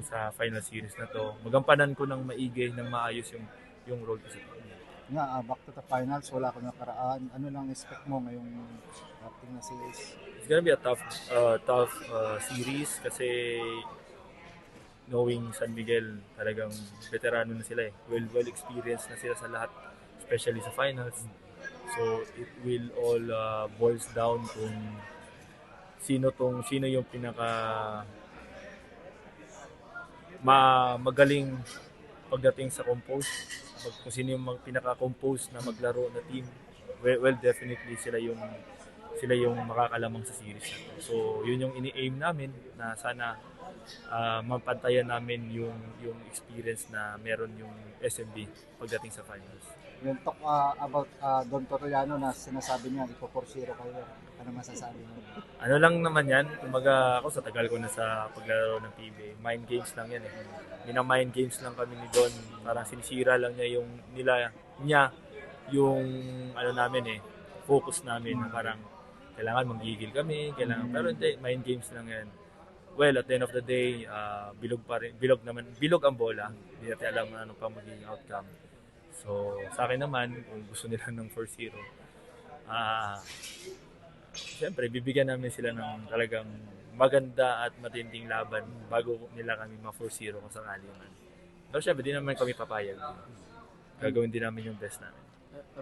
sa final series na to, magampanan ko ng maigi, ng maayos yung role ko sa team. Nga, back to the finals, wala ko nakaraan. Ano lang expect mo ngayong acting na series? It's gonna be a tough series kasi knowing San Miguel, talagang veterano na sila eh. Well experienced na sila sa lahat, especially sa finals. So it will all boils down kung sino yung pinaka magaling pagdating sa compose, kung sino yung pinaka-compose na maglaro na team. Well definitely sila yung makakalamang sa series na to. So yun yung ini-aim namin na sana mapantayan namin yung experience na meron yung SMB pagdating sa finals. Yung talk about Don Torriano na sinasabi niya, ipo 4-0 kayo. Ano masasabi mo? Ano lang naman yan, kumbaga ako sa tagal ko na sa paglalaro ng PBA, mind games lang yan eh. Mina-mind games lang kami ni Don, parang sinisira lang niya yung ano namin eh, focus namin na parang kailangan manggigil kami, pero hindi, mind games lang yan. Well, at the end of the day, bilog ang bola. Hindi natin alam ano pa magiging outcome. So, sa akin naman, kung gusto nila ng 4-0, siyempre, bibigyan namin sila ng talagang maganda at matinding laban bago nila kami ma-4-0 kung sakali man. Pero siyempre, di naman kami papayag. Gagawin din namin yung best namin.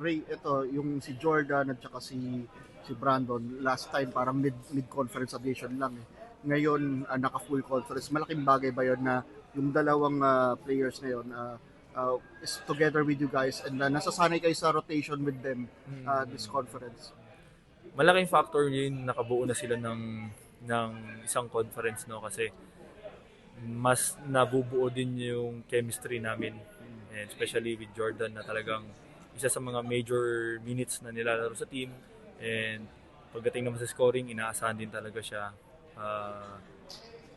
Ray, ito, yung si Jordan at saka si Brandon, last time parang mid-conference audition lang eh. Ngayon, naka-full conference. Malaking bagay ba yun na yung dalawang players na yun is together with you guys and nasasanay kayo sa rotation with them this conference? Malaking factor yun, nakabuo na sila ng isang conference, no, kasi mas nabubuo din yung chemistry namin, and especially with Jordan na talagang isa sa mga major minutes na nilalaro sa team, and pagdating naman sa scoring, inaasahan din talaga siya.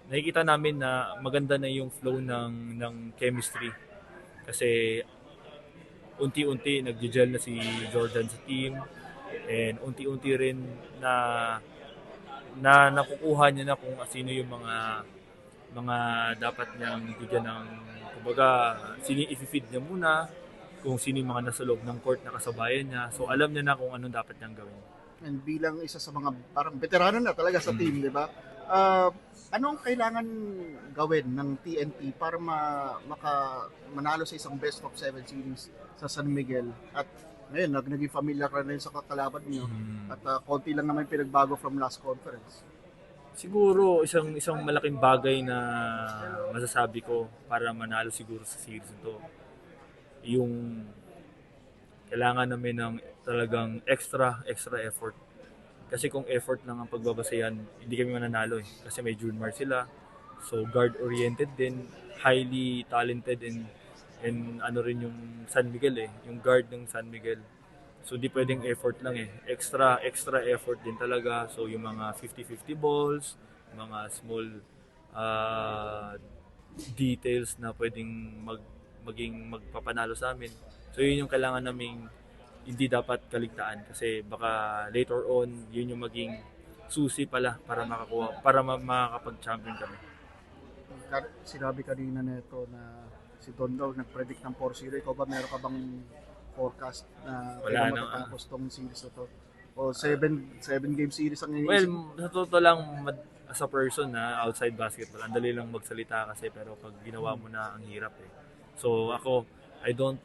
Nakikita namin na maganda na yung flow ng chemistry kasi unti-unti nag-gel na si Jordan sa team, and unti-unti rin na nakukuha niya na kung sino yung mga dapat niyang bigyan ng, kumbaga, sino i-feed niya muna, kung sino yung mga nasa loob ng court na kasabayan niya. So alam niya na kung anong dapat niyang gawin. And bilang isa sa mga parang veterano na talaga sa team, di ba? Anong kailangan gawin ng TNT para manalo sa isang best of 7 series sa San Miguel? At ngayon, naging familiar ka rin sa kalaban niyo. At konti lang naman pinagbago from last conference. Siguro isang malaking bagay na masasabi ko para manalo siguro sa series nito, yung kailangan namin ng talagang extra effort. Kasi kung effort lang ang pagbabasehan, hindi kami mananalo eh. Kasi may Junmar sila. So guard-oriented din, highly talented, and ano rin yung San Miguel eh, yung guard ng San Miguel. So di pwedeng effort lang eh. Extra effort din talaga. So yung mga 50-50 balls, mga small details na pwedeng maging magpapanalo sa amin. So yun yung kailangan naming hindi dapat kaligtaan kasi baka later on yun yung maging susi pala para makakapag-champion kami. Sinabi kanina nito na si Don daw nag-predict ng 4-0. Ikaw ba meron ka bang forecast na kailan matatapos tong series na to? O 7 game series ang iniisip? Well, sa totoo lang, as a person na outside basketball, ang dali lang magsalita kasi pero pag ginawa mo na, ang hirap eh. So ako, I don't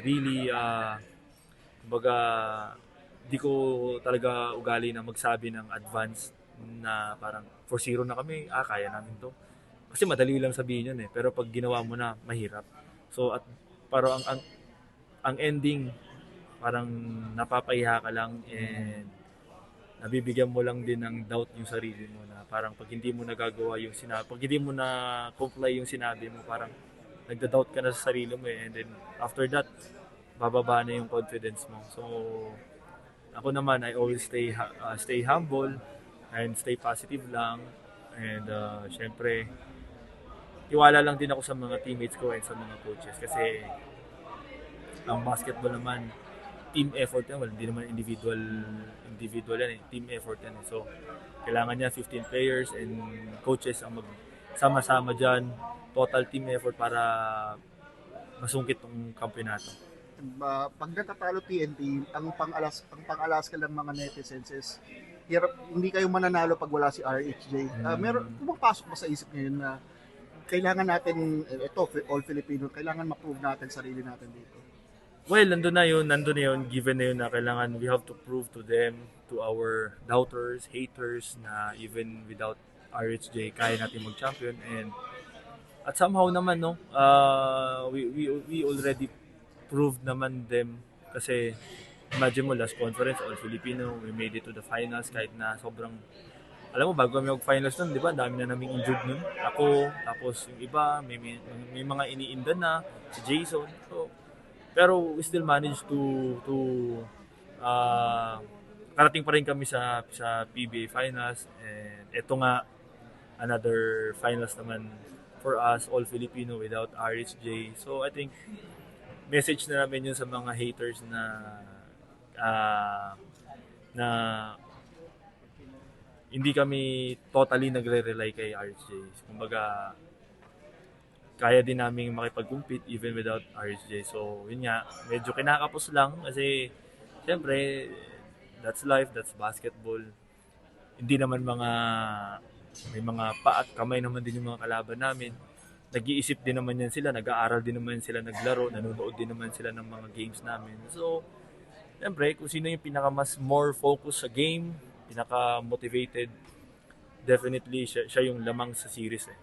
really kumbaga, di ko talaga ugali na magsabi ng advance na parang 4-0 na kami, kaya namin to. Kasi madali lang sabihin yun eh, pero pag ginawa mo na, mahirap. So at parang ang ending, parang napapahiya ka lang and nabibigyan mo lang din ng doubt yung sarili mo na parang pag hindi mo nagagawa yung sinabi, pag hindi mo na comply yung sinabi mo, parang nagda-doubt ka na sa sarili mo eh, and then after that, bababa na yung confidence mo. So, ako naman, I always stay humble and stay positive lang. And syempre, tiwala lang din ako sa mga teammates ko and sa mga coaches. Kasi, ang basketball naman, team effort yan. Well, hindi naman individual yan eh. Team effort yan eh. So, kailangan niya 15 players and coaches ang magsama-sama dyan total team effort para masungkit tong kampeonato. Pag natatalo TNT, ang pang-Alaska lang mga netizens is hirap, hindi kayo mananalo pag wala si RHJ. Meron pumapasok ba sa isip ngayon na kailangan natin ito all Filipino, kailangan ma-prove natin sarili natin dito. Well, nandun na yun, given na yun na kailangan we have to prove to them, to our doubters, haters, na even without RHJ, kaya natin mag-champion. And at somehow naman, no, we already proved naman them kasi imagine mo, last conference, all Filipino, we made it to the finals kahit na sobrang, alam mo, bago kami mag-finals nun, di ba, dami na naming injured nun. Ako, tapos yung iba, may mga iniinda na, si Jason. So, pero we still managed to karating pa rin kami sa PBA finals, and eto nga another finals naman for us, all Filipino without RHJ. So I think message na namin yun sa mga haters na na hindi kami totally nagre-rely kay RHJ. Kumbaga, kaya din namin makipag-compete even without RHJ. So, yun nga, medyo kinakapos lang kasi siyempre, that's life, that's basketball. Hindi naman may mga pa at kamay naman din yung mga kalaban namin. Nag-iisip din naman yan sila, nag-aaral din naman sila naglaro, nanonood din naman sila ng mga games namin. So, siyempre, kung sino yung pinaka-mas more focus sa game, pinaka-motivated, definitely siya yung lamang sa series eh.